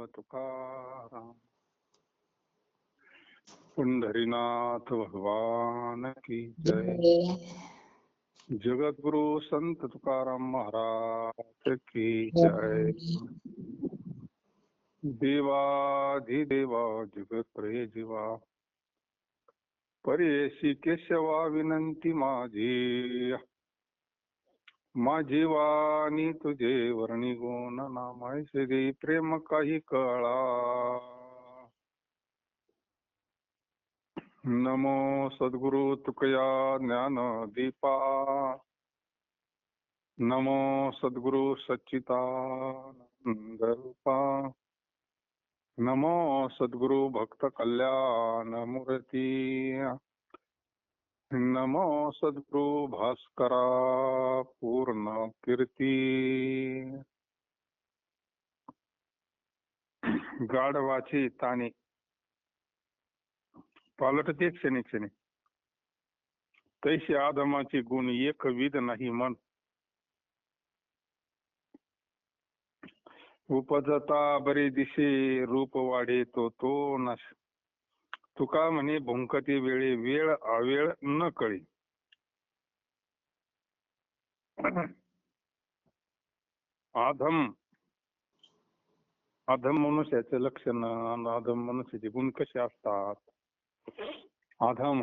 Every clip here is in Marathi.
तुकाराम. पंढरीनाथ भगवान की जय. जय. जगद्गुरु संत तुकाराम महाराज की जय. देवाधिदेवा जगत्प्रिय जीवा, परेशी केशवा विनंती माझी. माझी वाणी तुझे वर्णी गुण नामायचे दे प्रेम काही कळा. नमो सद्गुरु तुकया ज्ञान दीपा. नमो सद्गुरु सच्चिदानंद रूपा. नमो सद्गुरु भक्त कल्याण मूर्ती. नमो सद्गुरु भास्करा पूर्ण कीर्ती. गाढवाची ताने पालटते क्षणी क्षणी, तैसे आदमाचे गुण एकविध नाही मन. उपजता बरे दिसे रूप वाढे तो नश. तुका म्हणे भुंकते वेळे वेळ अवेळ न कळे. अधम मनुष्याचे लक्षण आणि अधम मनुष्याचे गुण कसे असतात. अधम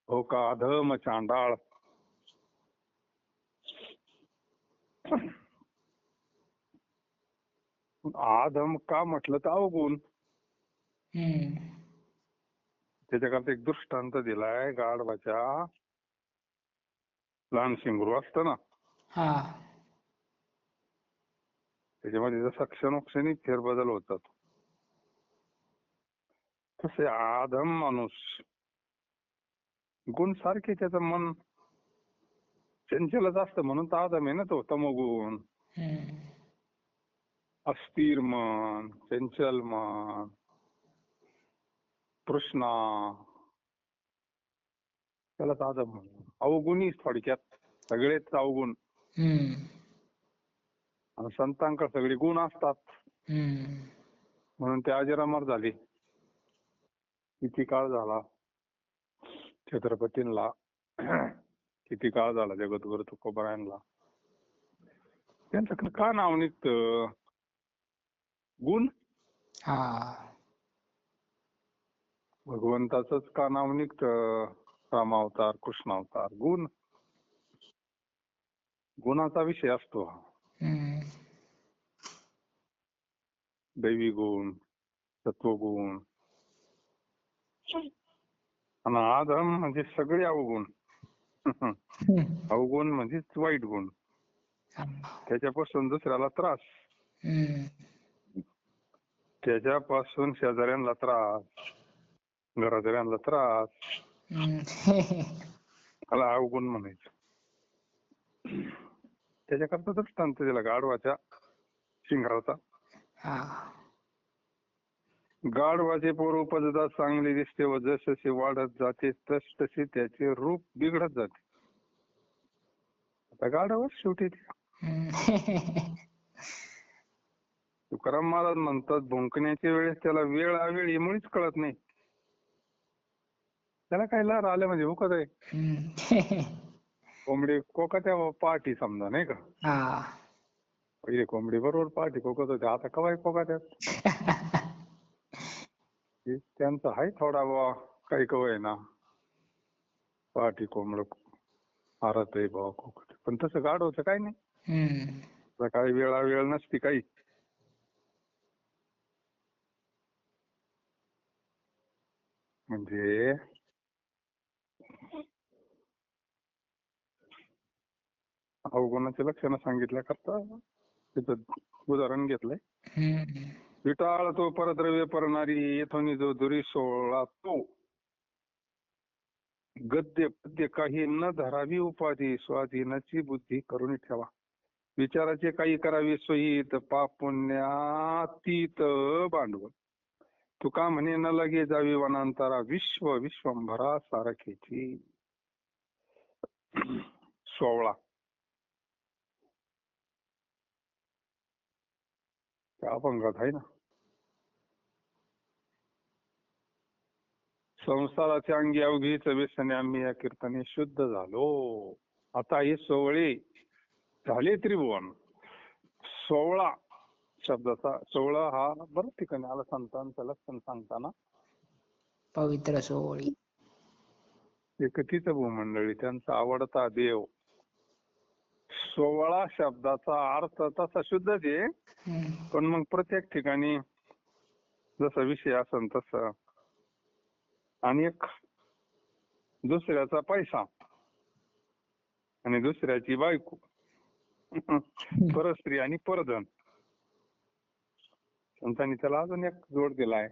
हो का, अधम चांडाळ. अधम का म्हटलं तर अवगुण. त्याच्याकरता एक दृष्टांत दिलाय. गाढवाच्या लहान शिंगरू असतं ना, त्याच्यामध्ये जसा क्षणोक्षणी फेरबदल होतात, तसे अधम माणूस गुण सारखे. त्याचं मन चंचलच असतं म्हणून तर अधम आहे ना तो. तमोगुण, अस्थिर मन, चंचल मन, तृष्णा, त्यालाच अधम म्हणून. अवगुणी थोडक्यात, सगळेच अवगुण. आणि संतांकडे सगळे गुण असतात म्हणून ते अजरामर झाले. किती काळ झाला छत्रपतींना, किती काळ झाला जगद्गुरु तुकोबारायांना. त्यांच्याकडे का नाव निघतं? गुण. भगवंताचंच का नाव निघतं? रामावतार, कृष्णावतार. गुण, गुणाचा विषय असतो हा. दैवी गुण, सत्वगुण. आणि अधम म्हणजे सगळे अवगुण. अवगुण म्हणजे वाईट गुण. त्याच्यापासून दुसऱ्याला त्रास, त्याच्यापासून शेजाऱ्यांना त्रास, घरादारांना त्रास, त्याला अवगुण म्हणायचं. त्याच्याकरता दृष्टांत दिला गाढवाच्या शिंगाचा. गाढवाचे पोर उपजतात चांगले दिसते व जसजसे वाढत जाते तसतसे त्याचे रूप बिघडत जाते. आता गाढवच शेवटी. तुकाराम महाराज म्हणतात, भुंकण्याच्या वेळेस त्याला वेळ अवेळ मुळीच कळत नाही. त्याला काय लहर आल्या म्हणजे भुकत आहे. कोंबडी कोकात्या पहाटी समजा, नाही का. पहिले कोंबडी बरोबर पहाटी कोकत होते, आता कवाय कोकात्यात. त्यांचा आहे थोडा बुवा काही कवय ना, पहाटी कोंबड आरत आहे बुवा कोकट. पण तसं गाढवचं काही नाही. सकाळी वेळा वेळ नसती काही. म्हणजे अवगुणाचे लक्षण सांगितल्या करता त्याचं उदाहरण घेतलंय. विटाळ तो परद्रव्य परणारी येथोनी जो दुरी सोळा तो. गद्य पद्य काही न धरावी उपाधी, स्वाधीनाची बुद्धी करून ठेवा. विचाराचे काही करावे सोयीत, पाप पुण्यातीत भांडवल. तुका म्हणे न लगे जावी वनांतरा, विश्व विश्वंभरा सारखेची. 16 त्या अभंगात आहे ना, संसाराच्या अंगी अवघीच व्यसने आम्ही या कीर्तने शुद्ध झालो. आता हे सोवळे झाले त्रिभुवन. 16 शब्दाचा 16 हा बऱ्याच ठिकाणी आला संतांचं लक्षण सांगताना. पवित्र सोहळी. एकतीच भूमंडळी त्यांचा आवडता देव. 16 शब्दाचा अर्थ तसा शुद्धच आहे, हम्म. पण मग प्रत्येक ठिकाणी जसा विषय असन तसं. आणि एक दुसऱ्याचा पैसा आणि दुसऱ्याची बायको, परस्त्री आणि परधन. संतांनी त्याला अजून एक जोड दिलाय,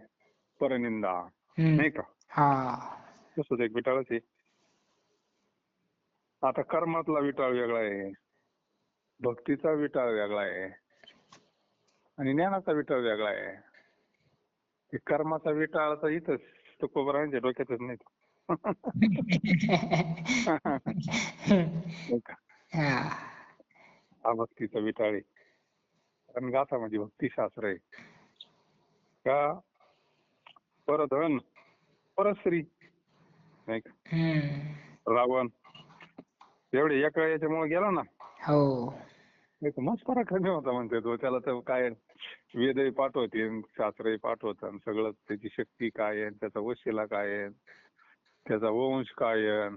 परनिंदा, हम्म. नाही का? हा. तसंच एक विटाळच आहे. आता कर्मातला विटाळ वेगळा आहे, भक्तीचा विटाळ वेगळा आहे आणि ज्ञानाचा विटाळ वेगळा आहे. हे कर्माचा विटाळ तर इथंच तुकोबरांच्या डोक्यातच नाही. नाही का? हा. हा भक्तीचा विटाळ आहे. कारण गाथा म्हणजे भक्तिशास्त्र आहे का. परधन परस्त्री, नाही का? रावण एवढे एका याच्यामुळे गेला ना. हो. एक मस्त पराक्रमी होता म्हणते तो. त्याला तर काय वेदही पाठवते, शास्त्रही पाठवतात, सगळं त्याची शक्ती काय आहे, त्याचा वशिला काय आहे, त्याचा वंश काय आहे.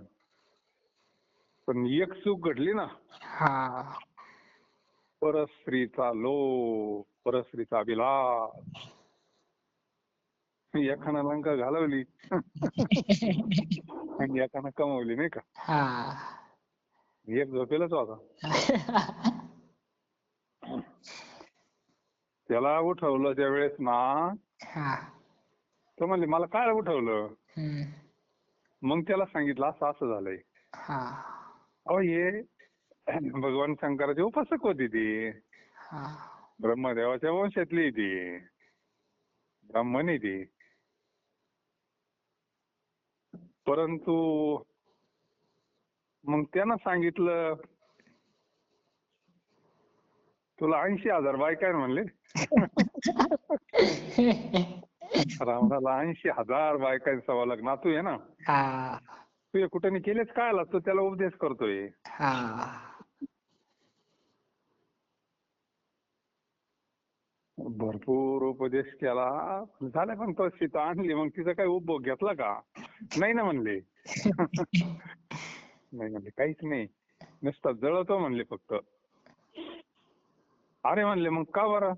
पण एक चूक घडली ना, हा. परस्त्रीचा लोभ, परस्त्रीचा अभिलाष. एकानं लंका घालवली आणि एकानं कमवली, नाही का? हा. एक झोपेलच होता. त्याला उठवलं त्यावेळेस ना, हा. तो म्हणले मला काय उठवलं. हम्म. मग त्याला सांगितलं असं असं झालंय. हा. अहो हे भगवान शंकराचे उपासक होते ती, हा. ब्रह्मदेवाच्या वंशातली ती, ब्राह्मण आहे ती. परंतु मग त्यानं सांगितलं तुला 80,000 बायका आहे म्हणले. रावणाला 80,000 बायका सवा लग्न तू आहे ना, हा. तू कुठे केलेच काय आला, तो त्याला उपदेश करतोय. हा. भरपूर उपदेश केला झाला, पण तो सीता आणली, मग तिचा काही उपभोग घेतला का. नाही ना म्हणले. नाही म्हणले काहीच नाही, नुसता जळतो म्हणले फक्त. अरे म्हणले मग का बरं.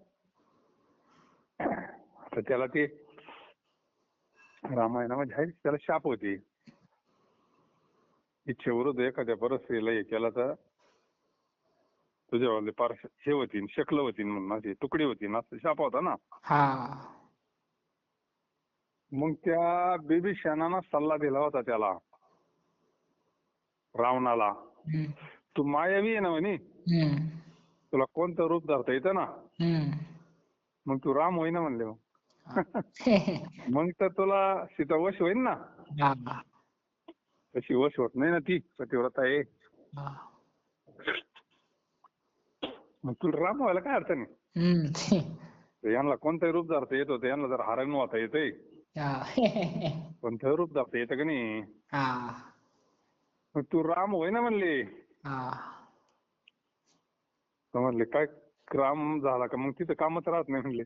तर त्याला ते रामायणामध्ये आहे, त्याला शाप होती. इच्छेविरुद्ध एखाद्या परस्त्रीला हे केला तर तुझ्यावाले पार हे होतीन, शकल होतीन म्हणून, माझी तुकडी होतीन, असं शाप होता ना. हा. मग त्या बिभीषणानं सल्ला दिला होता त्याला, रावणाला. हम्म. तू मायावी आहे ना म्हणे, हम्म. तुला कोणतं रूप धरता येतं ना, हम्म. मग तू राम होईना म्हणले. मग तर तुला सीता वश होईन ना. हा. तशी वश होत नाही ना, ती पतिव्रता आहे. हा. मग तुला राम व्हायला काय अडचण आहे. हम्म. यांना कोणतंही रूप धरता येत होतं, यांना जर हरण होता येतंय, हा. कोणतं रूप धरता येतं का नाही. हा. मग तू राम होईना म्हणले. हा. तर म्हणले काय राम झाला का मग तिथं कामच राहत नाही म्हणले.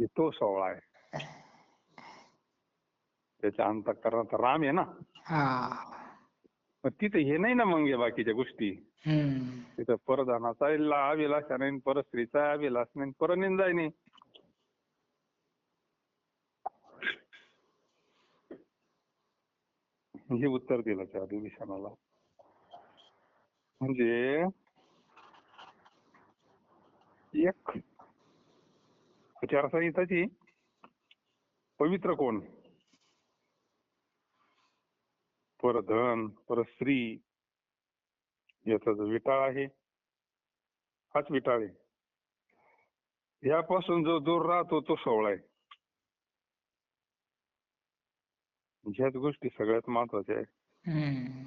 तो सोहळा आहे, त्याच्या अंतःकरणात राम आहे ना. हा. मग तिथे हे नाही ना, मग या बाकीच्या गोष्टी. हम्म. तिथं परधनाचा अभिलाष नाही, परस्त्रीचा अभिलाष नाही, परनिंदा नाही. हे उत्तर दिलं त्या बिभीषणाला. म्हणजे एक आचारसंहिताची पवित्र कोण, परधन परस्त्री याचा जो विटाळ आहे, हाच विटाळ आहे. यापासून जो दूर राहतो तो सोहळा आहे. ह्याच गोष्टी सगळ्यात महत्वाच्या आहेत. हम्म.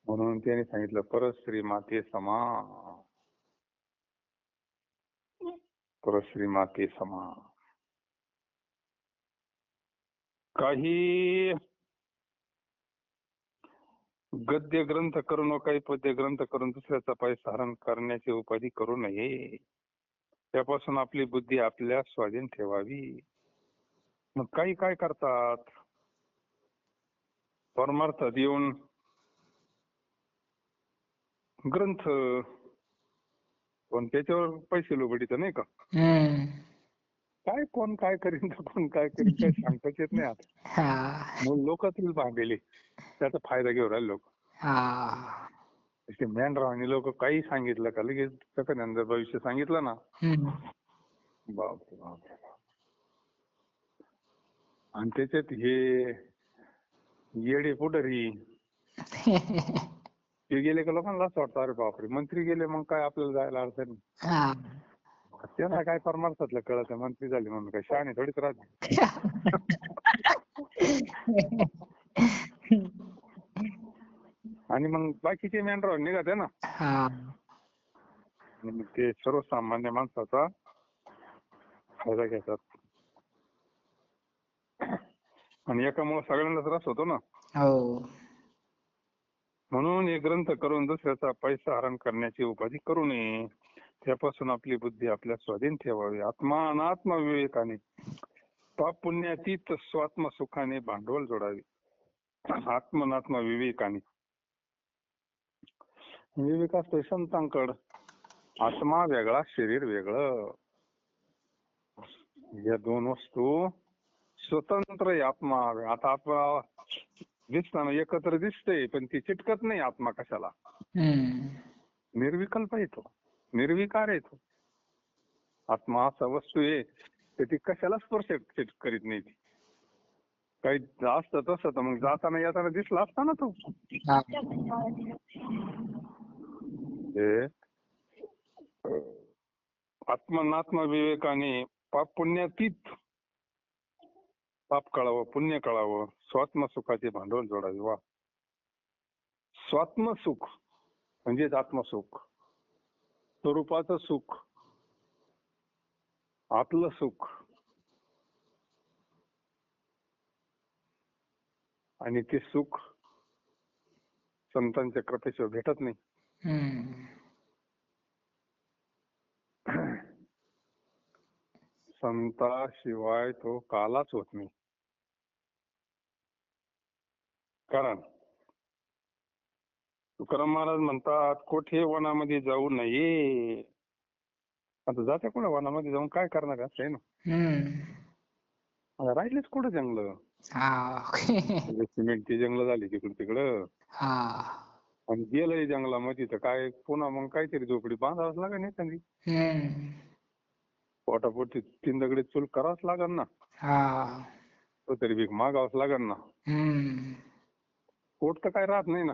म्हणून त्याने सांगितलं परस्त्री माते समा. परश्री माते समा. काही गद्य ग्रंथ करून व काही पद्य ग्रंथ करून दुसऱ्याचा पैसा हरण करण्याची उपाधी करू नये. त्यापासून आपली बुद्धी आपल्या स्वाधीन ठेवावी. मग काही काय करतात, परमार्थात येऊन ग्रंथ, पण त्याच्यावर पैसे लोबडीत नाही का. हम्म. काय कोण काय करीन तर कोण काय करीन काही सांगताच येत नाही आता. हा. मग लोकातील भांडलेले त्याचा फायदा घेऊन राहिले लोक. हा. ज्ञानरावांनी लोक काही सांगितलं का लगेच सगळ्यांना भविष्य सांगितलं ना. हम्म. बापरे बापरे. आणि त्याच्यात हे येडे पुढारी ते गेले का लोकांना असं वाटतं अरे बापरे मंत्री गेले मग काय आपल्याला जायला अडचण नाही. हा. त्यांना काय परमार्थातलं कळत, मंत्री झाले म्हणून काय शहाणे थोडीच राहते. आणि मग बाकीचे मेंढराव निघाते ना. हा. आणि मग ते सर्वसामान्य माणसाचा फायदा घेतात. आणि एकामुळे सगळ्यांनाच त्रास होतो ना. हो. म्हणून हे ग्रंथ करून दुसऱ्याचा पैसा हरण करण्याची उपाधी करू नये. त्यापासून आपली बुद्धी आपल्या स्वाधीन ठेवावी. आत्मा अनात्म विवेकाने पाप पुण्यातीत स्वात्म सुखाने भांडवल जोडावे. आत्मनात्म विवेकाने. विवेक असतो संतांकड. आत्मा वेगळा, शरीर वेगळं. या दोन वस्तू स्वतंत्र आहे. आत्मा आता आपला दिसताना एकत्र दिसते पण ती चिटकत नाही. आत्मा कशाला निर्विकल्प येतो, निर्विकार येतो. आत्मा असा वस्तू आहे तर ती कशाला स्पर्श करीत नाही. ती काही असतं तसं तर मग जाताना येताना दिसला असता ना तो. आत्मनात्म विवेकाने पाप पुण्यातीत, पाप कळावं पुण्य कळावं, स्वात्म सुखाचे भांडवल जोडावे. वा. स्वात्मसुख म्हणजेच आत्मसुख, स्वरूपाचं सुख, आपलं सुख. आणि ते सुख संतांच्या कृपेशिवाय भेटत नाही. संताशिवाय तो कालाच होत नाही. कारण तुकाराम महाराज म्हणतात कोठे वनामध्ये जाऊ नये. आता जाते कुठं वनामध्ये जाऊन काय करणार असं आहे ना. राहिलेच कुठं जंगल. सिमेंटची जंगल झाली तिकडं तिकडं. आणि गेलंय जंगलामध्ये तर काय पुन्हा मग काहीतरी झोपडी बांधावंच लागेल नाही एखादी. पोटापोटी 3 दगडी चूल करावंच लागेल ना. तो तरी भीक मागावंच लागेल ना. पोट तर काय राहत नाही ना.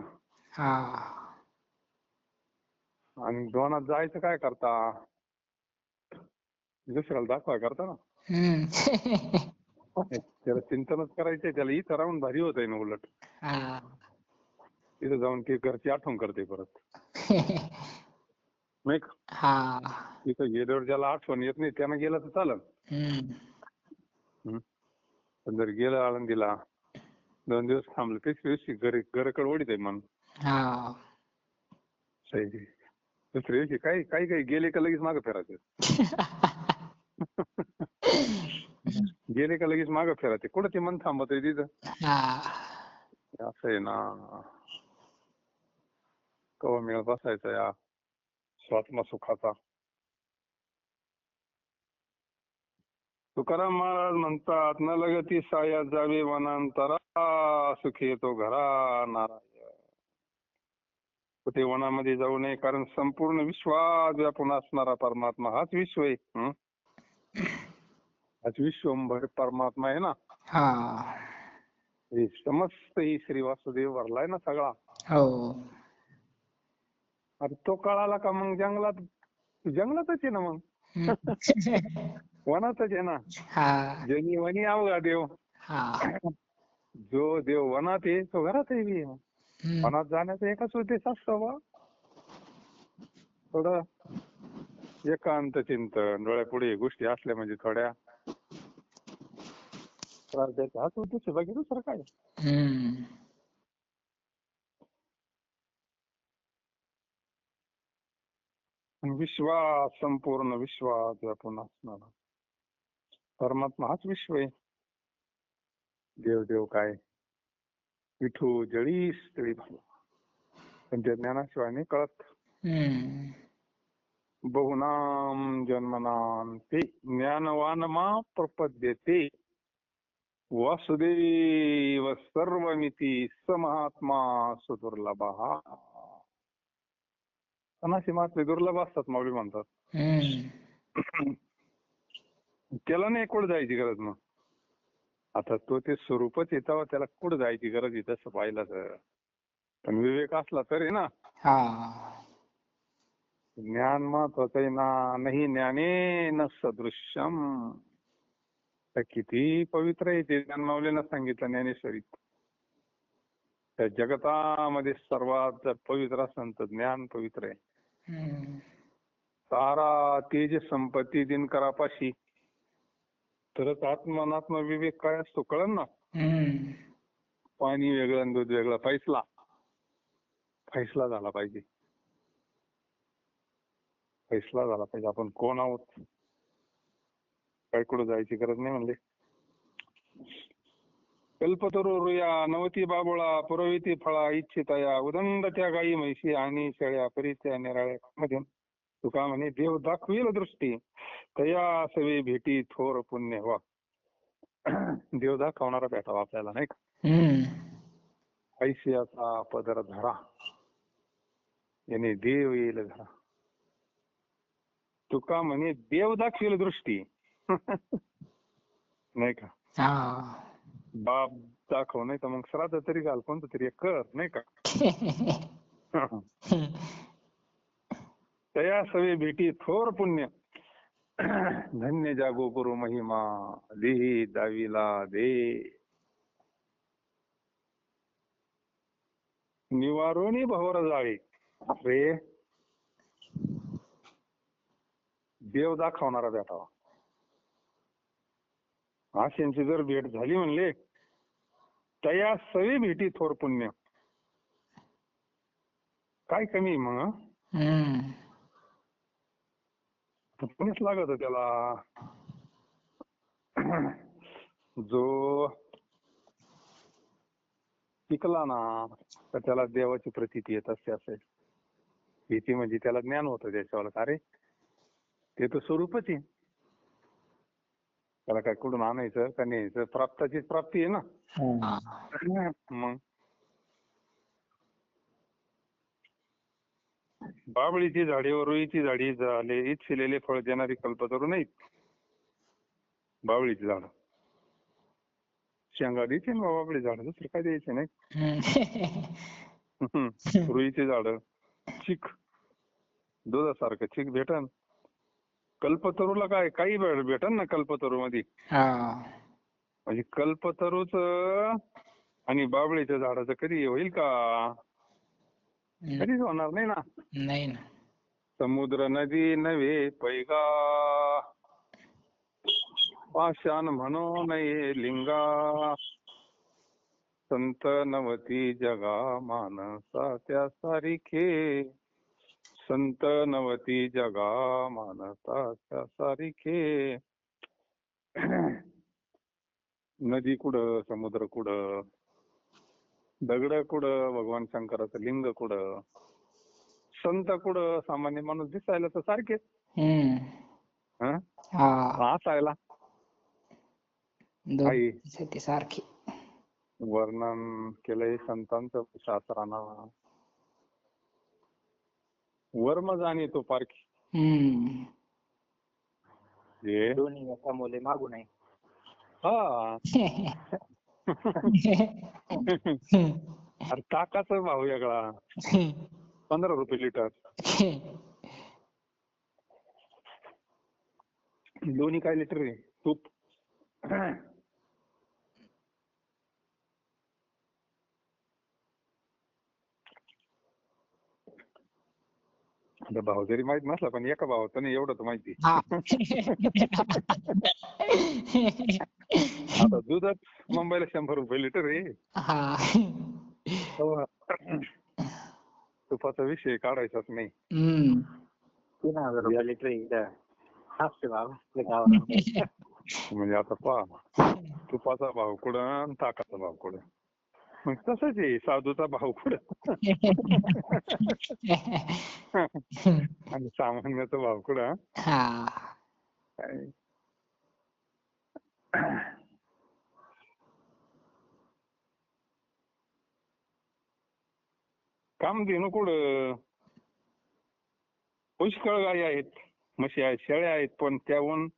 आणि दोनात जायचं काय करता, दुसऱ्याला दाखवाय करता ना. त्याला चिंतनच करायचंय. त्याला इथं राहून भारी होत आहे ना उलट. तिथं जाऊन ते घरची आठवण करते परत नाही का. तिथं गेल्यावर ज्याला आठवण येत नाही त्यानं गेलं तर चालेल. पण जर गेलं आळंदीला 2 दिवस थांबलं तिसऱ्या दिवशी घराकडे ओढीत आहे मन. दुसऱ्या दिवशी काही काही गेले का लगेच मागं फिरायचं. गेले का लगेच मागं फिरायचे. कुठं ते मन थांबत आहे तिथं. असं आहे ना. कवा मेळ बसायचा या स्वात्म सुखाचा. तुकाराम महाराज म्हणतात न लगती साया जावे वनांतरा, सुखी येतो घरा नारायण. कुठे वनामध्ये जाऊ नये कारण संपूर्ण विश्वात व्यापून असणारा परमात्मा हाच विश्व आहे. हाच विश्वंभर परमात्मा आहे ना. समस्त ही श्री वासुदेव भरलाय ना सगळा. अरे तो कळाला का मग जंगलातच आहे ना. मग वनातच आहे ना. जनी वनी अवघा देव. जो देव वनात आहे तो घरात आहे. वनात जाण्याचा एकच उद्देश असतो बा, थोडं एकांत चिंतन, डोळ्यापुढे गोष्टी असल्या म्हणजे थोड्या त्रास द्यायचा, हाच उद्देश आहे, बाकी दुसरं काय. हम्म. विश्वास, संपूर्ण विश्वास व्यापून असणारा परमात्मा हाच विश्व आहे. देव देव काय, विठू जळीस तळी भाऊ, पण त्या ज्ञानाशिवाय नाही कळत. हम्म. बहुनाम जन्मनाम ते ज्ञानवान मा प्रपद्यते, वासुदेव सर्वमिती स महात्मा सुदुर्लभः. अनाशी महात्मे दुर्लभ असतात, माऊली म्हणतात. हम्म. त्याला नाही कुठं जायची गरज. मग आता तो ते स्वरूपच येतावा, त्याला कुठं जायची गरज आहे तसं पाहिलं तर. पण विवेक असला तरी ना, हा. ज्ञान महत्वाचं आहे ना. नाही ज्ञाने न सदृश्यम. तर किती पवित्र आहे ते ज्ञान, माऊलीनं सांगितलं ज्ञानेश्वरीत. त्या जगतामध्ये सर्वात पवित्र संत ज्ञान पवित्र आहे. हम्म. सारा तेज संपत्ती दिनकरापाशी, तरच आत्मनात्म विवेक काय असतो कळन ना. हम्म. पाणी वेगळं आणि दूध वेगळं. फैसला झाला पाहिजे. फैसला झाला पाहिजे आपण कोण आहोत, काय कुठं जायची गरज नाही म्हणले. कल्पतरुया नवती बाबुळा, पुरविती फळा इच्छितया, उदंड त्या गायी म्हैशी आणि शेळ्या परित्या निराळ्या मध्ये. तुका म्हणे देव दाखवील दृष्टी, तया सवे भेटी थोर पुण्य व्हा. देव दाखवणारा भेटावा आपल्याला, नाही का. हम्म. ऐशियाचा पदर धरा, याने देव येईल धरा. तुका म्हणे देव दाखवील दृष्टी. नाही का. हा. बाप दाखव, नाही तर मग श्राद्ध तरी घाल, कोणतं तरी एक कर, नाही का. तया सवे भेटी थोर पुण्य, धन्य जागो गुरु महिमा, देही दाविला दे. निवारोनी भवर जाळे, अरे देव दाखवणारा भेटावा. आशेंची जर भेट झाली म्हणले, तया सवे भेटी थोर पुण्य. काय कमी मग. हम्म. पुण्यच लागत त्याला. जो शिकला ना, तर त्याला देवाची प्रतीती येत असते. असेल भीती म्हणजे त्याला ज्ञान होतं त्याच्यावर. अरे ते तर स्वरूपच आहे, त्याला काय कुठून आणायचं का न्यायचं, प्राप्ताचीच प्राप्ती आहे ना. मग बाबळीची झाडे व रुईची झाडी झाले इच्छिलेले फळ देणारी कल्पतरू नाहीत. बाबळीची झाड शेंगा द्यायची ना, बाबळी झाड दुसरं काय द्यायचे नाही. रुईची झाड चीक, दुधासारखं चीक भेटन. कल्पतरूला काय काही भेटन ना कल्पतरू मध्ये. म्हणजे कल्पतरूच आणि बाबळीच्या झाडाचं कधी होईल का, कधीच होणार नाही ना. नाही ना. समुद्र नदी नव्हे पैगा, पाषाण म्हणू नये लिंगा, संत नवती जगा मानसा त्या सारिखे, संत नवती जगा मानसा त्या सारिखे. नदी कुठं, समुद्र कुठं, दगड कुठं, भगवान शंकराचं लिंग कुठं, संत कुठं, सामान्य माणूस दिसायला तर सारखेच. असायला दोन्ही सारखी. वर्णन केलंय संतांचं शास्त्रानं. वर्म जाणे तो पारखी. दोन्ही एका मुले मागू नये. हा. अरे ताकाचा भाव वेगळा, 15 रुपये लिटर. दोन्ही काय लिटर आहे तूप. आता भाव जरी माहित नसला पण एका भावाचं नाही एवढं तर माहिती. हा. आता दूधच मुंबईला 100 रुपये लिटर आहे. हा. तेव्हा तुपाचा विषय काढायचाच नाही. हम्म. 3,000 रुपये लिटर आहे इथं. हापशे भाव आपल्या गावाला. म्हणजे आता पहा, तुपाचा भाव कुठं आणि ताकाचा भाव कुठं. मग तसंच आहे साधूचा भाव कुठं आणि सामान्याचा भाव कुठं. हा. काय कामधेनू कुठं पुष्कळ गायी आहेत, म्हशी आहेत, शेळ्या आहेत, पण त्याहून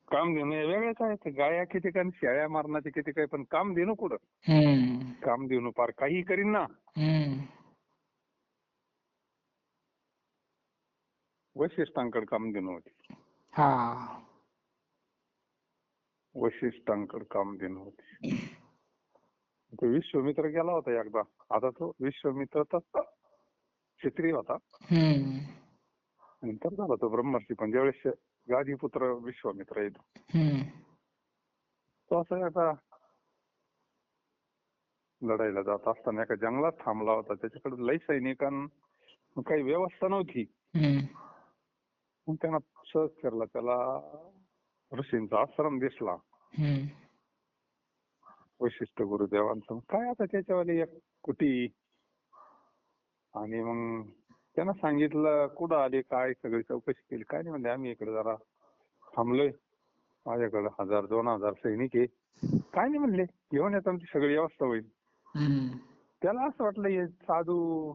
कामधेनू हे वेगळ्याच आहेत. गाया किती काय आणि शेळ्या मारण्याचे किती काय, पण कामधेनू कुठं. हम्म. कामधेनू पार काही करीन ना. हम्म. वशिष्ठांकडे कामधेनू होती. हा. वशिष्ठांकडे कामधेनू होती. तो विश्वामित्र गेला होता एकदा. आता तो विश्वामित्र तसा क्षत्रिय होता. हम्म. नंतर झाला तो ब्रह्मर्षी, पण ज्यावेळेस गादीपुत्र विश्वामित्र येतो हम्म. तो असं आता लढायला जात असताना एका जंगलात थांबला होता. त्याच्याकडे लई सैनिकांना काही व्यवस्था नव्हती. हम्म. मग त्यांना सहज फिरला, त्याला ऋषींचा आश्रम दिसला हम्म. वशिष्ठ गुरुदेवांचं. काय आता त्याच्यावाली एक कुटी. आणि मग त्यांना सांगितलं कुठं आले काय, सगळी चौकशी केली. काय नाही म्हणले, आम्ही इकडे जरा थांबलोय, माझ्याकडे 1000-2000 सैनिक आहे. काय नाही म्हणले, घेऊन येतो, आमची सगळी व्यवस्था होईल. हम्म. त्याला असं वाटलं हे साधू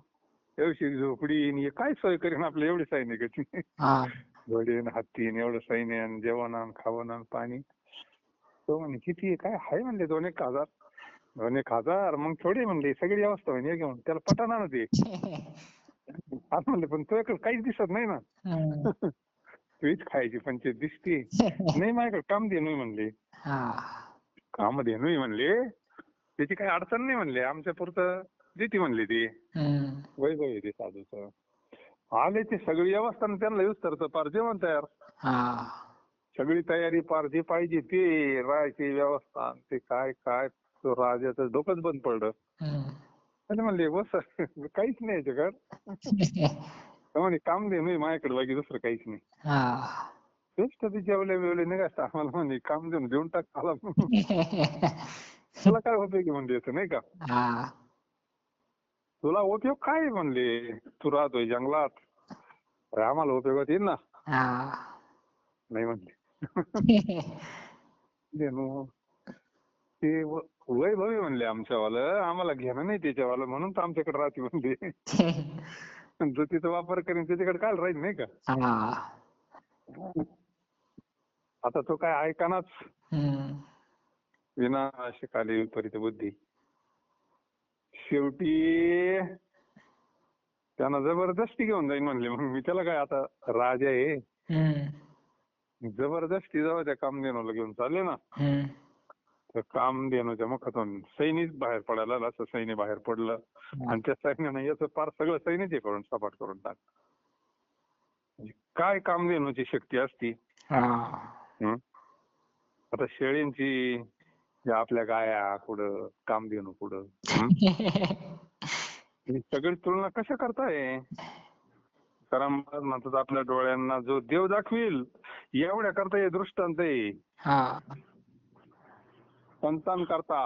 एवढी झोपडी आणि हे काय सोय करीन आपल्या एवढी सैनिकाची. हा. घोडे हत्ती एवढं सैन्य आणि जेवण आणि खावण आणि पाणी. तो म्हणे किती काय आहे म्हणले, 2-1 हजार. 2-1 हजार मग थोडी म्हणले, सगळी व्यवस्था होईल हे घेऊन. त्याला पटाना ना ते. आज म्हणले पण तुझ्याकडे काहीच दिसत नाही ना. हम्म. तुझीच खायची पंचायत दिसते. नाही माझ्याकडे कामधेनू म्हणले. हा. कामधेनू म्हणले, त्याची काही अडचण नाही म्हणले, आमच्या पुरतं देते म्हणले ती. हम्म. वैभव आहे ते साधूचं. आले ते सगळी व्यवस्था त्यांना येऊच तर पार जेवण तयार. हा. सगळी तयारी पार जे पाहिजे ते राहायची व्यवस्था ते काय काय. तो राजाचं डोकंच बंद पडलं. हम्म. त्याने म्हणले बस काहीच नाही याच्याकडे. म्हणे कामधेनू माझ्याकडे बाकी दुसरं काहीच नाही. हा. तेच तर जेवले बिवले निघायचं आम्हाला म्हणे कामधेनू देऊन टाक आला. तुला काय उपयोग म्हणले येतं नाही का. हा. तुला उपयोग काय म्हणले, तू राहतोय जंगलात, अरे आम्हाला उपयोगात येईल ना. हा. नाही म्हणले. धेनू ते वैभवी म्हणले आमच्यावालं, आम्हाला घेणं नाही त्याच्यावालं, म्हणून तर आमच्याकडे राहते म्हणले. जो तिचा वापर करेन त्याच्याकडे काय राहील नाही का. हा. आता तो काय ऐकानाच. हम्म. विनाशकाली विपरीत बुद्धी. शेवटी त्यांना जबरदस्ती घेऊन जाईन म्हणले. मग मी त्याला काय, आता राजा आहे, हम्म. जबरदस्ती जाऊ त्या कामधेनूला घेऊन चालले ना. हम्म. तर कामधेनूच्या मुखातून सैनिक बाहेर पडायला लागला. असं सैन्य बाहेर पडलं आणि त्या सैन्यानं याचं फार सगळं सैन्य करून सपाट करून टाक. काय कामधेनूची शक्ती असती. हा. आता शेळींची आपल्या गाया कुठं, कामधेनू कुठं. ही सगळी तुलना कशा करताय. कारण म्हणतात आपल्या डोळ्यांना जो देव दाखवील एवढ्या करता हे दृष्टांत आहे. हा. संतान करता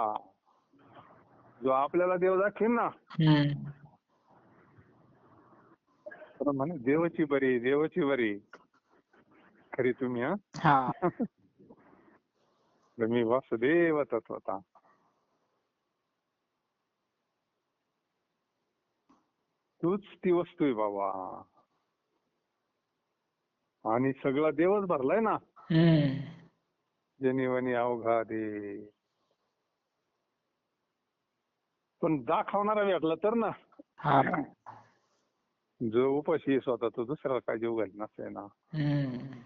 जो आपल्याला देव दाखवील ना. हम्म. तर म्हणे देवाची बरी, देवाची बरी खरी तुम्ही. हा. मी वासुदेव तत्वता. तूच ती वस्तू आहे बाबा. आणि सगळा देवच भरलाय ना. हम्म. जनिवनी अवघा दे. पण दाखवणारा भेटला तर ना. हा. जो उपाशी स्वतः तो दुसऱ्याला काय जीव घालीन असं आहे ना. हम्म.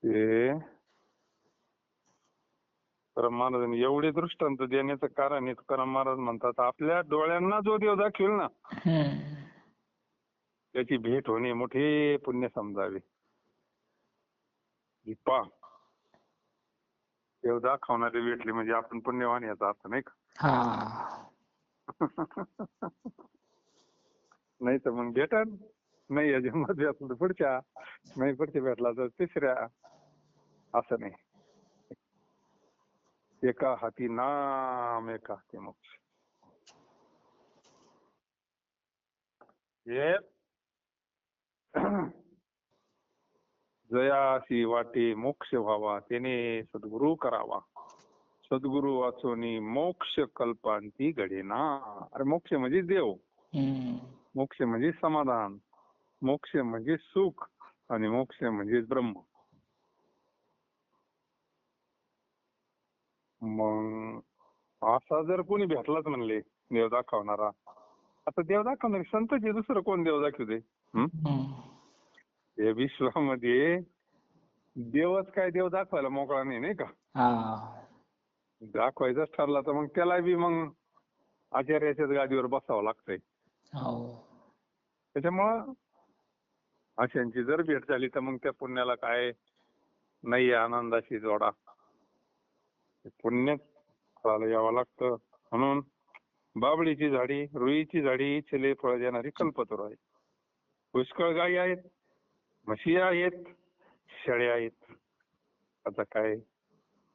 ते तुकाराम महाराजांनी एवढे दृष्टांत देण्याचं कारण तुकाराम महाराज म्हणतात आपल्या डोळ्यांना जो देव दाखवेल ना. हम्म. त्याची भेट होणे मोठे पुण्य समजावे. पहा, देव दाखवणारे भेटले म्हणजे आपण पुण्यवान याचा अर्थ नाही का? हा. नाही तर मग भेटन, नाही या जन्मात भेटला तर पुढच्या, नाही पुढच्या भेटला तर तिसऱ्या, असं नाही. एका हाती नाम एका हाती मोक्ष. हे जयासी वाटे मोक्ष व्हावा त्याने सद्गुरु करावा. सद्गुरु वाचोनी मोक्ष कल्पांती घडेना. अरे मोक्ष म्हणजे देव, हम्म. मोक्ष म्हणजे समाधान, मोक्ष म्हणजे सुख आणि मोक्ष म्हणजे ब्रह्म. मग असा जर कोणी भेटलाच म्हणले देव दाखवणारा, आता देव दाखवणारे संतचे दुसरं कोण देव दाखवते? या विश्वामध्ये देवच काय देव दाखवायला मोकळा नाही, नाही का? हा. दाखवायचाच ठरला तर मग त्याला बी मग आचार्याच्याच गादीवर बसावं लागतंय. हो. त्याच्यामुळं अशांची जर भेट झाली तर मग त्या पुण्याला काय नाही, आनंदाची जोडा. पुण्य फळाला यावं लागतं. म्हणून बाबळीची झाडी, रुईची झाडी, छले फळ देणारी कल्पतरू आहे. पुष्कळ गायी आहेत, म्हशी आहेत, शेळ्या आहेत. आता काय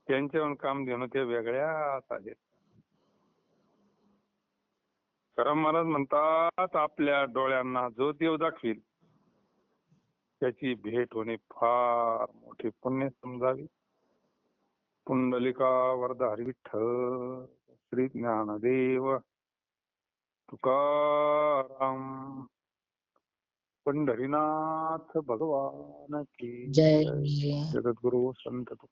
त्यांच्यावर काम घेणं ते वेगळ्याच आहेत. करम महाराज म्हणतात, आपल्या डोळ्यांना जो देव दाखवील त्याची भेट होणे फार मोठे पुण्य समजावे. पुंडलिका वरदा हरी विठ्ठल, श्री ज्ञानदेव तुकाराम, पंढरीनाथ भगवान की जय. जय. जगद्गुरु संत